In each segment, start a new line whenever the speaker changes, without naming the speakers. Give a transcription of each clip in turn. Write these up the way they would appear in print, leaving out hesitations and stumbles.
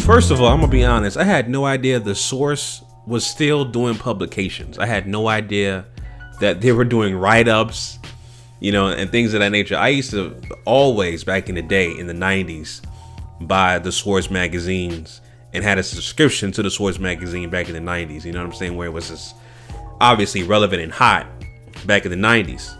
First of all, I'm gonna be honest. I had no idea the source was still doing publications. I had no idea that they were doing write-ups, and things of that nature. I used to always, back in the day, in the 90s, buy the Source magazines and had a subscription to the Source magazine back in the 90s. You know what I'm saying? Where it was just obviously relevant and hot back in the 90s.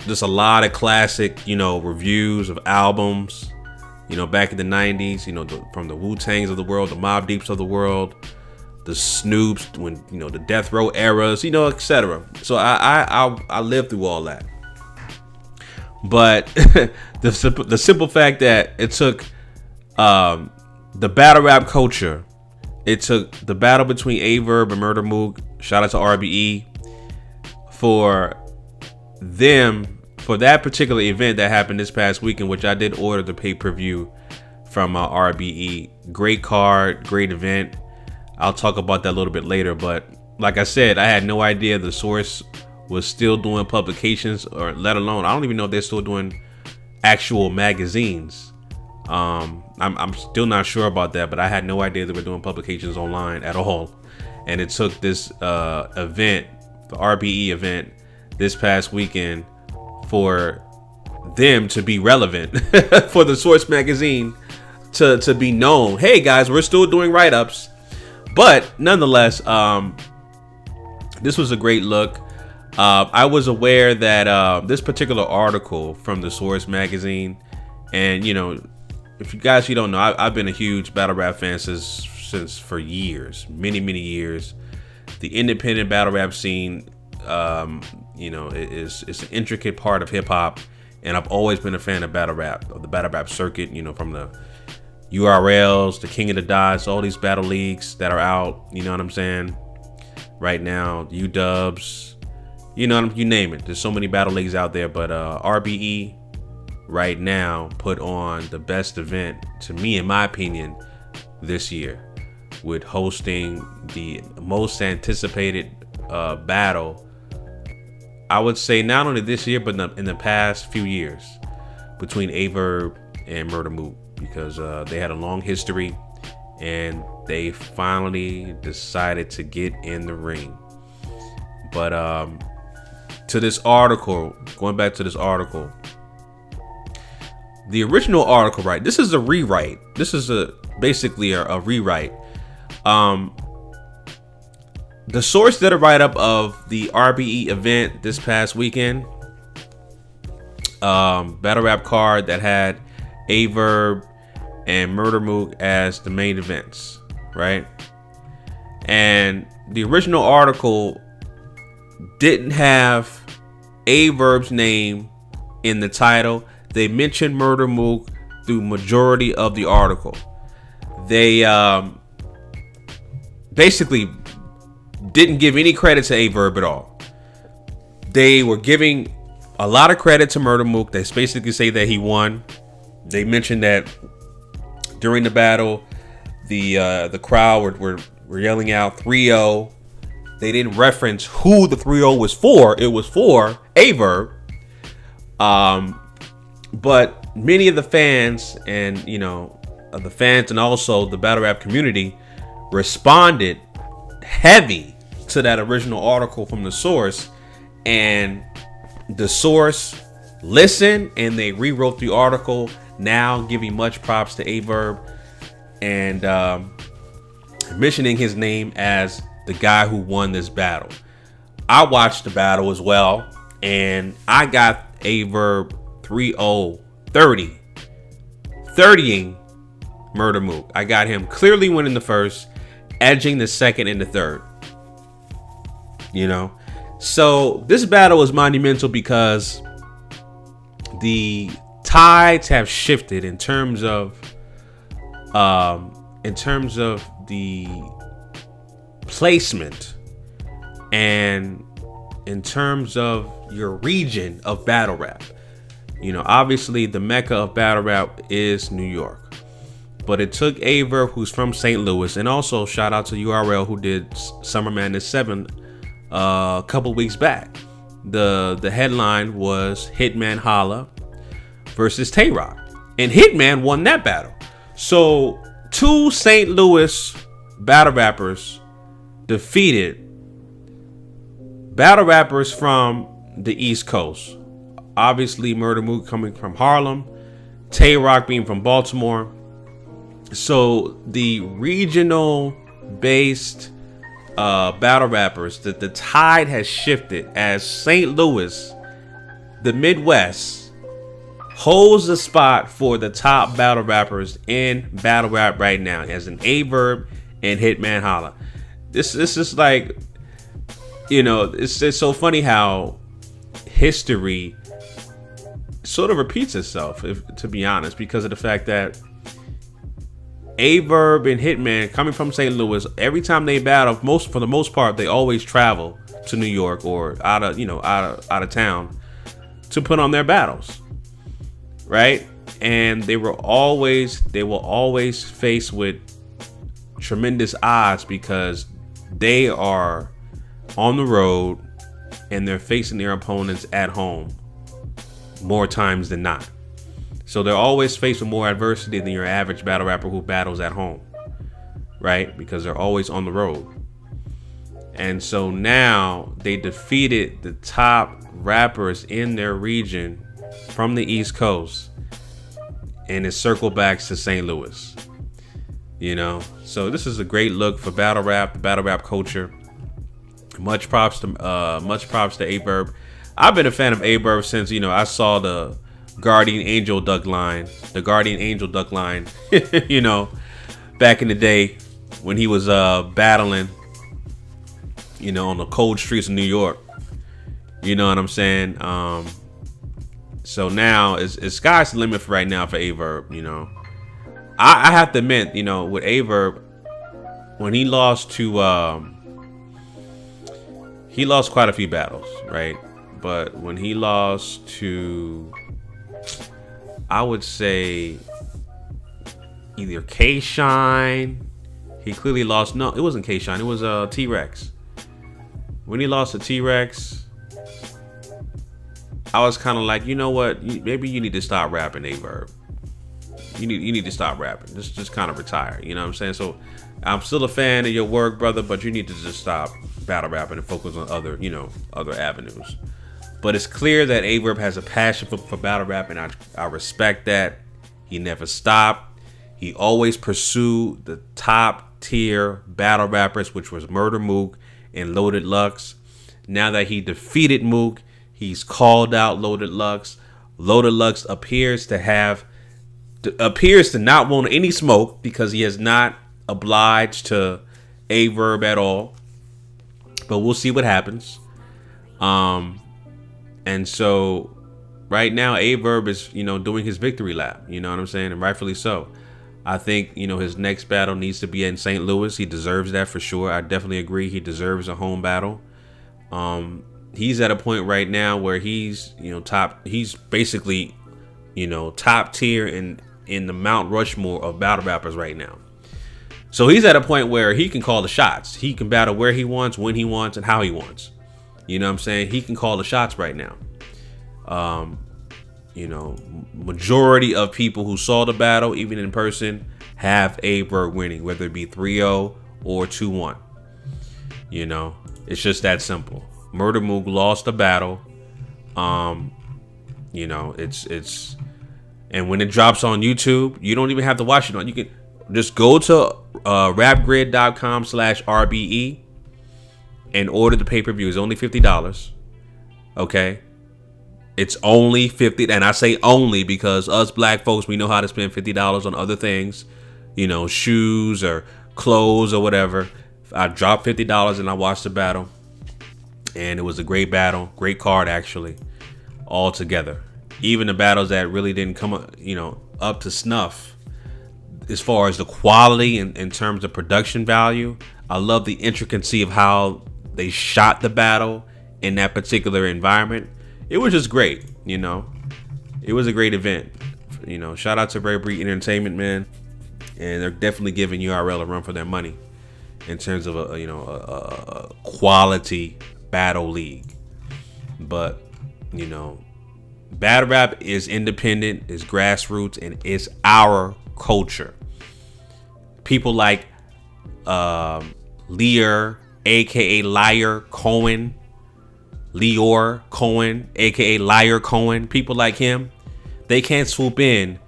Just a lot of classic, reviews of albums. Back in the 90s, from the Wu-Tangs of the world, the Mobb Deeps of the world, the Snoops, when, the Death Row eras, etc. So I lived through all that. But the simple fact that it took the battle rap culture, it took the battle between A Verb and Murder Mook, shout out to RBE, for that particular event that happened this past weekend, which I did order the pay-per-view from RBE. Great card, great event. I'll talk about that a little bit later. But like I said, I had no idea the Source was still doing publications, or let alone, I don't even know if they're still doing actual magazines. I'm still not sure about that, but I had no idea they were doing publications online at all. And it took this event, the RBE event this past weekend, for them to be relevant, for the Source magazine to be known. Hey guys, we're still doing write-ups. But nonetheless, this was a great look. I was aware that this particular article from the Source magazine, and if you guys don't know, I've been a huge battle rap fan since for years, many years. The independent battle rap scene, it's an intricate part of hip hop, and I've always been a fan of battle rap, of the battle rap circuit. From the URLs, the King of the Dots, all these battle leagues that are out. You know what I'm saying? Right now, UWs, you name it. There's so many battle leagues out there, but RBE right now put on the best event, to me, in my opinion, this year, with hosting the most anticipated battle, I would say, not only this year, but in the past few years, between A Verb and Murder Mook, because they had a long history and they finally decided to get in the ring. But to this article, going back to this article, the original article, right? This is a rewrite. This is basically a rewrite. The Source did a write-up of the RBE event this past weekend. Battle rap card that had A Verb and Murder Mook as the main events, right? And the original article didn't have A Verb's name in the title. They mentioned Murder Mook through majority of the article. They basically didn't give any credit to A Verb at all. They were giving a lot of credit to Murder Mook. They basically say that he won. They mentioned that during the battle, the crowd were yelling out 3-0. They didn't reference who the 3-0 was for. It was for A Verb. But many of the fans and also the battle rap community responded heavy to that original article from the Source, and the Source listened and they rewrote the article, now giving much props to A Verb and mentioning his name as the guy who won this battle. I watched the battle as well, and I got A Verb 3-0, 30ing Murder Mook. I got him clearly winning the first, edging the second and the third. So this battle is monumental because the tides have shifted in terms of the placement and in terms of your region of battle rap. Obviously the mecca of battle rap is New York. But it took A Verb, who's from St. Louis, and also shout out to URL, who did Summer Madness 7 a couple weeks back. The headline was Hitman Holla versus Tay-Rock, and Hitman won that battle. So 2 St. Louis battle rappers defeated battle rappers from the East Coast. Obviously, Murder Mook coming from Harlem, Tay-Rock being from Baltimore. So the regional based battle rappers, that the tide has shifted as St. Louis, the Midwest, holds the spot for the top battle rappers in battle rap right now, as an A Verb and Hitman Holla. This is like, it's so funny how history sort of repeats itself, to be honest, because of the fact that A Verb and Hitman, coming from St. Louis, every time they battle, for the most part, they always travel to New York or out of town to put on their battles, right? And they will always face with tremendous odds because they are on the road and they're facing their opponents at home more times than not. So they're always faced with more adversity than your average battle rapper who battles at home, right? Because they're always on the road. And so now they defeated the top rappers in their region from the East Coast, and it circled back to St. Louis. So this is a great look for battle rap, the battle rap culture. Much props to A Verb. I've been a fan of A Verb since I saw the Guardian Angel duck line, back in the day when he was battling, on the cold streets of New York. You know what I'm saying? So now it's sky's the limit for right now for A Verb. I have to admit, with A Verb, when he lost quite a few battles, right? But when he lost to, I would say, either K-Shine, he clearly lost. No, it wasn't K-Shine. It was T-Rex. When he lost to T-Rex, I was kind of like, you know what? Maybe you need to stop rapping, A Verb. You need to stop rapping. Just kind of retire. You know what I'm saying? So I'm still a fan of your work, brother, but you need to just stop battle rapping and focus on other avenues. But it's clear that A Verb has a passion for battle rap, and I respect that. He never stopped. He always pursued the top tier battle rappers, which was Murder Mook and Loaded Lux. Now that he defeated Mook, he's called out Loaded Lux. Loaded Lux appears to not want any smoke because he has not obliged to A Verb at all. But we'll see what happens. And so right now A Verb is, doing his victory lap, you know what I'm saying? And rightfully so. I think, his next battle needs to be in St. Louis. He deserves that for sure. I definitely agree. He deserves a home battle. He's at a point right now where he's, he's basically, top tier in the Mount Rushmore of battle rappers right now. So he's at a point where he can call the shots. He can battle where he wants, when he wants, and how he wants. You know what I'm saying? He can call the shots right now. Majority of people who saw the battle, even in person, have A Verb winning, whether it be 3-0 or 2-1. It's just that simple. Murder Mook lost the battle. It's and when it drops on YouTube, you don't even have to watch it on. You can just go to rapgrid.com/RBE and order the pay-per-view. It's only $50. Okay. It's only $50, and I say only because us black folks, we know how to spend $50 on other things, shoes or clothes or whatever. I dropped $50 and I watched the battle, and it was a great battle, great card actually, all together. Even the battles that really didn't come, up to snuff as far as the quality in terms of production value. I love the intricacy of how they shot the battle in that particular environment. It was just great, It was a great event. Shout out to Verb Entertainment, man. and they're definitely giving URL a run for their money in terms of a quality battle league. But battle rap is independent, is grassroots, and it's our culture. People like Lear, aka Liar Cohen, Leor Cohen, aka Liar Cohen, people like him, they can't swoop in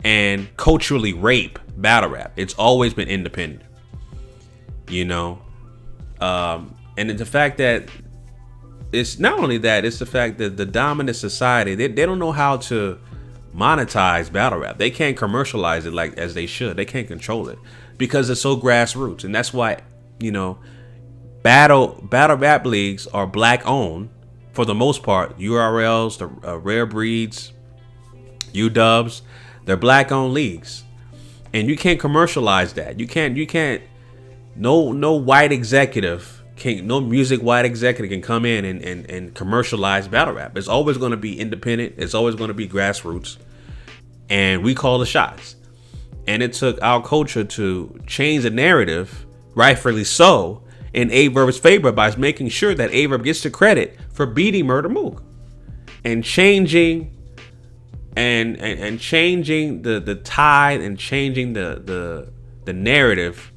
and culturally rape battle rap. It's always been independent, and the fact that it's not only that, it's the fact that the dominant society, they don't know how to monetize battle rap. They can't commercialize it like as they should. They can't control it because it's so grassroots, and that's why battle rap leagues are black owned for the most part. URLs, the Rare Breeds, UWs, they're black owned leagues, and you can't commercialize that. You can't. No white executive can. No music white executive can come in and commercialize battle rap. It's always going to be independent. It's always going to be grassroots, and we call the shots. And it took our culture to change the narrative, rightfully so, in Averb's favor by making sure that Averb gets the credit for beating Murder Mook and changing and changing the tide and changing the narrative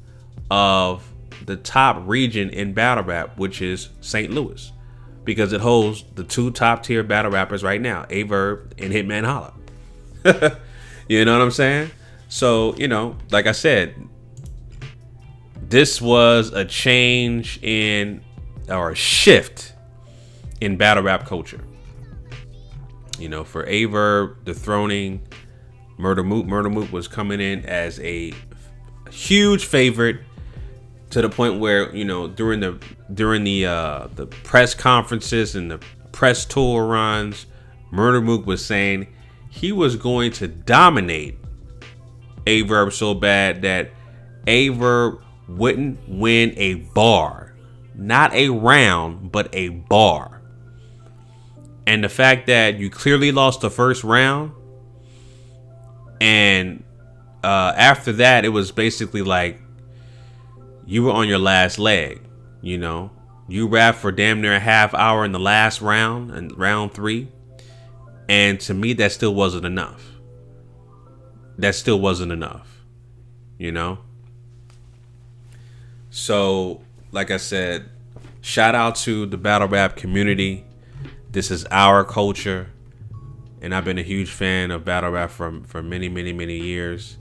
of the top region in battle rap, which is St. Louis, because it holds the two top tier battle rappers right now, Averb and Hitman Holla. You know what I'm saying? So, like I said, this was a change or a shift in battle rap culture. For Averb dethroning Murder Mook. Murder Mook was coming in as a huge favorite to the point where, during the press conferences and the press tour runs, Murder Mook was saying he was going to dominate Averb so bad that Averb wouldn't win a bar, not a round, but a bar. And the fact that you clearly lost the first round, and after that, it was basically like you were on your last leg. You rapped for damn near a half hour in the last round, and round 3, and to me, that still wasn't enough. So, like I said, shout out to the battle rap community. This is our culture, and I've been a huge fan of battle rap for many, many, many years.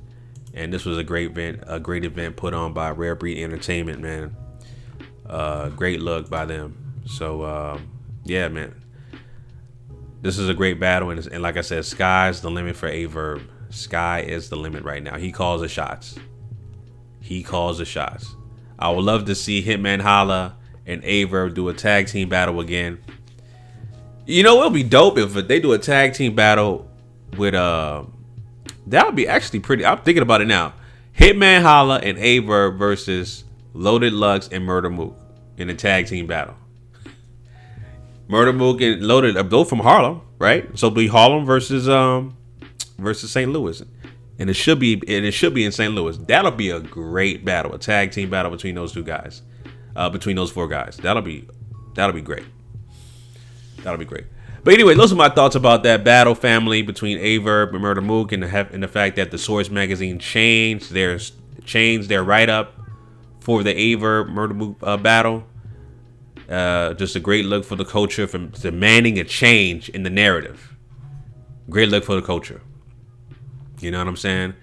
And this was a great event put on by Rare Breed Entertainment, man. Great look by them. So, yeah, man. This is a great battle, and like I said, sky's the limit for Averb. Sky is the limit right now. He calls the shots. I would love to see Hitman Holla and Averb do a tag team battle again. It'll be dope if they do a tag team battle with that would be actually pretty. I'm thinking about it now. Hitman Holla and Averb versus Loaded Lux and Murder Mook in a tag team battle. Murder Mook and Loaded are both from Harlem, right? So it'll be Harlem versus St. Louis, and it should be in St. Louis. That'll be a great battle, a tag team battle between those 4 guys. That'll be great. But anyway, those are my thoughts about that battle, family, between Averb and Murder Mook, and the fact that the Source magazine changed their write up for the Averb Murder Mook battle. Just a great look for the culture, from demanding a change in the narrative. Great look for the culture. You know what I'm saying?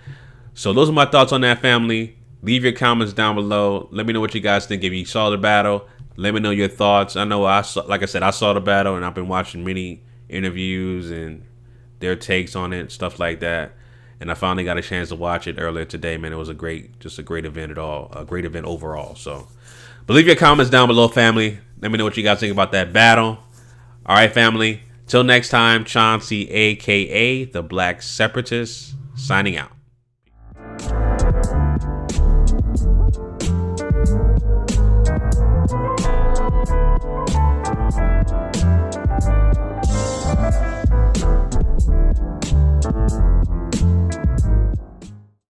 So those are my thoughts on that, family. Leave your comments down below. Let me know what you guys think. If you saw the battle, let me know your thoughts. I know I saw the battle, and I've been watching many interviews and their takes on it, stuff like that. And I finally got a chance to watch it earlier today, man. It was a great event overall. So, but leave your comments down below, family. Let me know what you guys think about that battle. All right, family. Till next time, Chauncey, aka the Black Separatist, signing out.